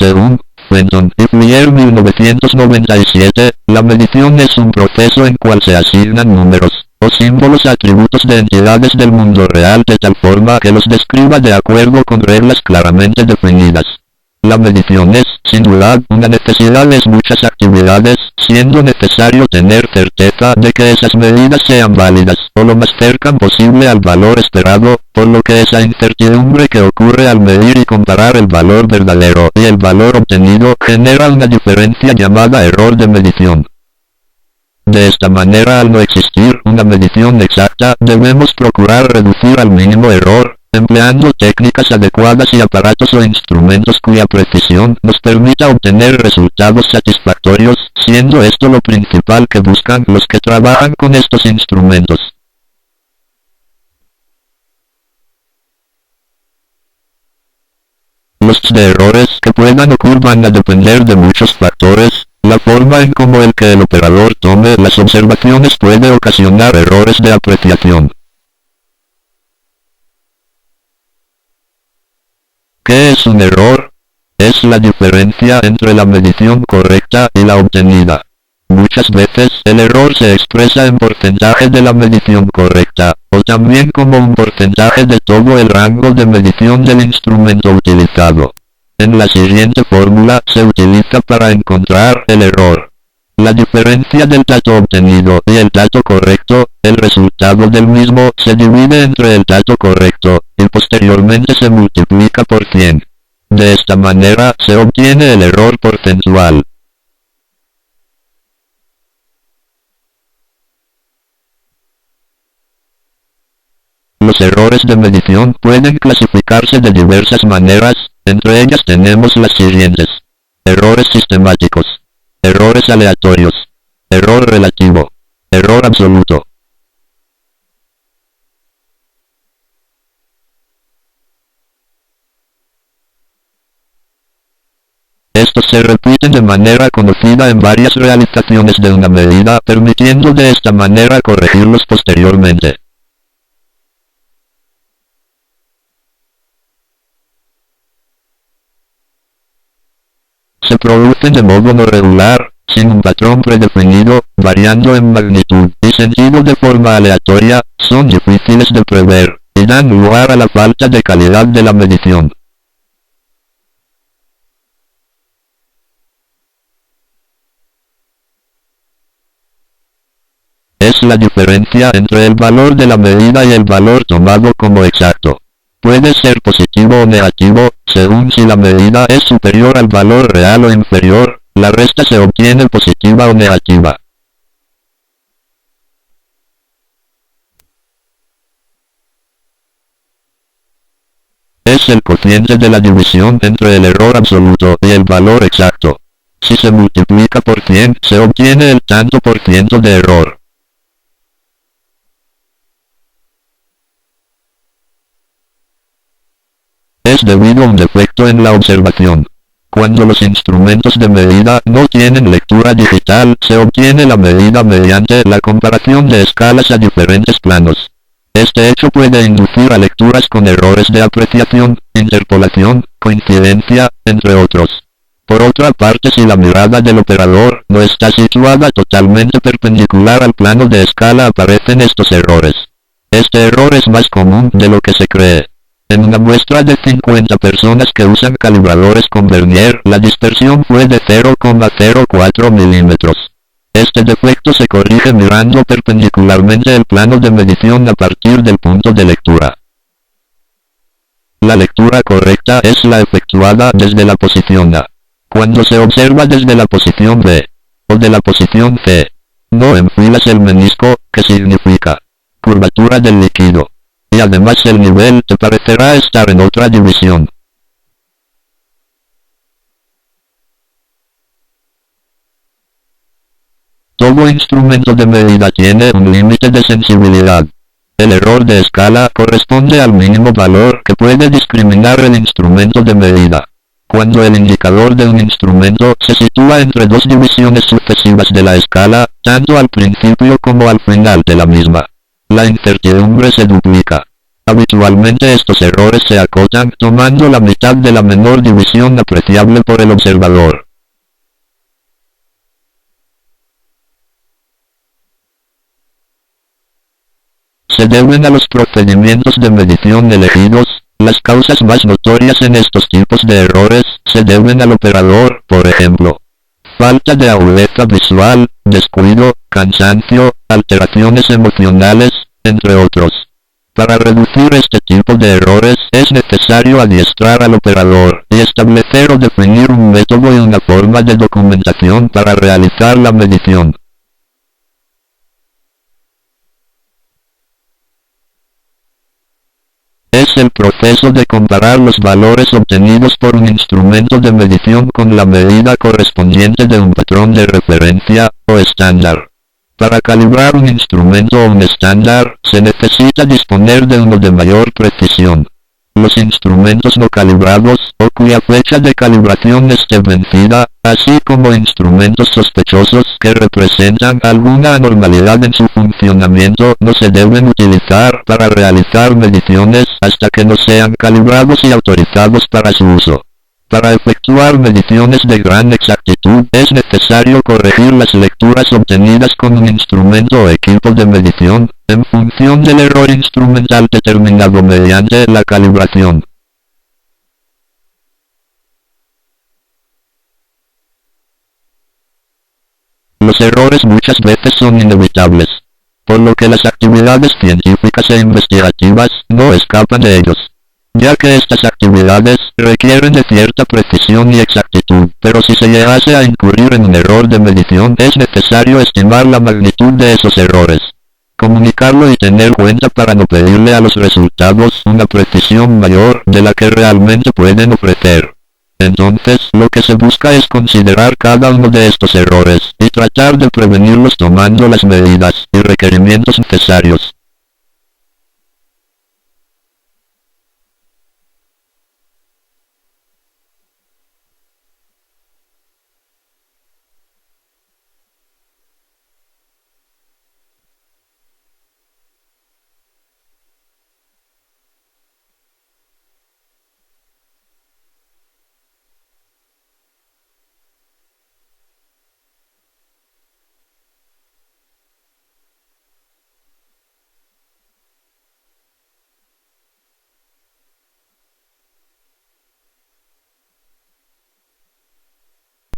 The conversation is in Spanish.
Según Fenton y Flier 1997, la medición es un proceso en cual se asignan números o símbolos a atributos de entidades del mundo real de tal forma que los describa de acuerdo con reglas claramente definidas. La medición es, sin duda, una necesidad de muchas actividades, siendo necesario tener certeza de que esas medidas sean válidas o lo más cerca posible al valor esperado, por lo que esa incertidumbre que ocurre al medir y comparar el valor verdadero y el valor obtenido genera una diferencia llamada error de medición. De esta manera, al no existir una medición exacta, debemos procurar reducir al mínimo error, empleando técnicas adecuadas y aparatos o instrumentos cuya precisión nos permita obtener resultados satisfactorios, siendo esto lo principal que buscan los que trabajan con estos instrumentos. Los de errores que puedan ocurrir van a depender de muchos factores. La forma en cómo el que el operador tome las observaciones puede ocasionar errores de apreciación. ¿Qué es un error? Es la diferencia entre la medición correcta y la obtenida. Muchas veces el error se expresa en porcentaje de la medición correcta, o también como un porcentaje de todo el rango de medición del instrumento utilizado. En la siguiente fórmula se utiliza para encontrar el error. La diferencia del dato obtenido y el dato correcto, el resultado del mismo se divide entre el dato correcto, y posteriormente se multiplica por 100. De esta manera se obtiene el error porcentual. Los errores de medición pueden clasificarse de diversas maneras, entre ellas tenemos las siguientes: errores sistemáticos, errores aleatorios, error relativo, error absoluto. Estos se repiten de manera conocida en varias realizaciones de una medida, permitiendo de esta manera corregirlos posteriormente. Se producen de modo no regular, sin un patrón predefinido, variando en magnitud y sentido de forma aleatoria, son difíciles de prever, y dan lugar a la falta de calidad de la medición. Es la diferencia entre el valor de la medida y el valor tomado como exacto. Puede ser positivo o negativo, según si la medida es superior al valor real o inferior, la resta se obtiene positiva o negativa. Es el cociente de la división entre el error absoluto y el valor exacto. Si se multiplica por 100, se obtiene el tanto por ciento de error. Es debido a un defecto en la observación. Cuando los instrumentos de medida no tienen lectura digital, se obtiene la medida mediante la comparación de escalas a diferentes planos. Este hecho puede inducir a lecturas con errores de apreciación, interpolación, coincidencia, entre otros. Por otra parte, si la mirada del operador no está situada totalmente perpendicular al plano de escala, aparecen estos errores. Este error es más común de lo que se cree. En una muestra de 50 personas que usan calibradores con vernier, la dispersión fue de 0,04 milímetros. Este defecto se corrige mirando perpendicularmente el plano de medición a partir del punto de lectura. La lectura correcta es la efectuada desde la posición A. Cuando se observa desde la posición B, o de la posición C, no enfilas el menisco, que significa curvatura del líquido. Y además el nivel te parecerá estar en otra división. Todo instrumento de medida tiene un límite de sensibilidad. El error de escala corresponde al mínimo valor que puede discriminar el instrumento de medida. Cuando el indicador de un instrumento se sitúa entre dos divisiones sucesivas de la escala, tanto al principio como al final de la misma, la incertidumbre se duplica. Habitualmente estos errores se acotan tomando la mitad de la menor división apreciable por el observador. Se deben a los procedimientos de medición elegidos. Las causas más notorias en estos tipos de errores se deben al operador, por ejemplo, falta de agudeza visual, descuido, cansancio, alteraciones emocionales, entre otros. Para reducir este tipo de errores es necesario adiestrar al operador y establecer o definir un método y una forma de documentación para realizar la medición. Es el proceso de comparar los valores obtenidos por un instrumento de medición con la medida correspondiente de un patrón de referencia, o estándar. Para calibrar un instrumento o un estándar, se necesita disponer de uno de mayor precisión. Los instrumentos no calibrados, o cuya fecha de calibración esté vencida, así como instrumentos sospechosos que representan alguna anormalidad en su funcionamiento, no se deben utilizar para realizar mediciones hasta que no sean calibrados y autorizados para su uso. Para efectuar mediciones de gran exactitud es necesario corregir las lecturas obtenidas con un instrumento o equipo de medición, en función del error instrumental determinado mediante la calibración. Los errores muchas veces son inevitables, por lo que las actividades científicas e investigativas no escapan de ellos, ya que estas actividades requieren de cierta precisión y exactitud, pero si se llegase a incurrir en un error de medición es necesario estimar la magnitud de esos errores, comunicarlo y tener cuenta para no pedirle a los resultados una precisión mayor de la que realmente pueden ofrecer. Entonces, lo que se busca es considerar cada uno de estos errores y tratar de prevenirlos tomando las medidas y requerimientos necesarios.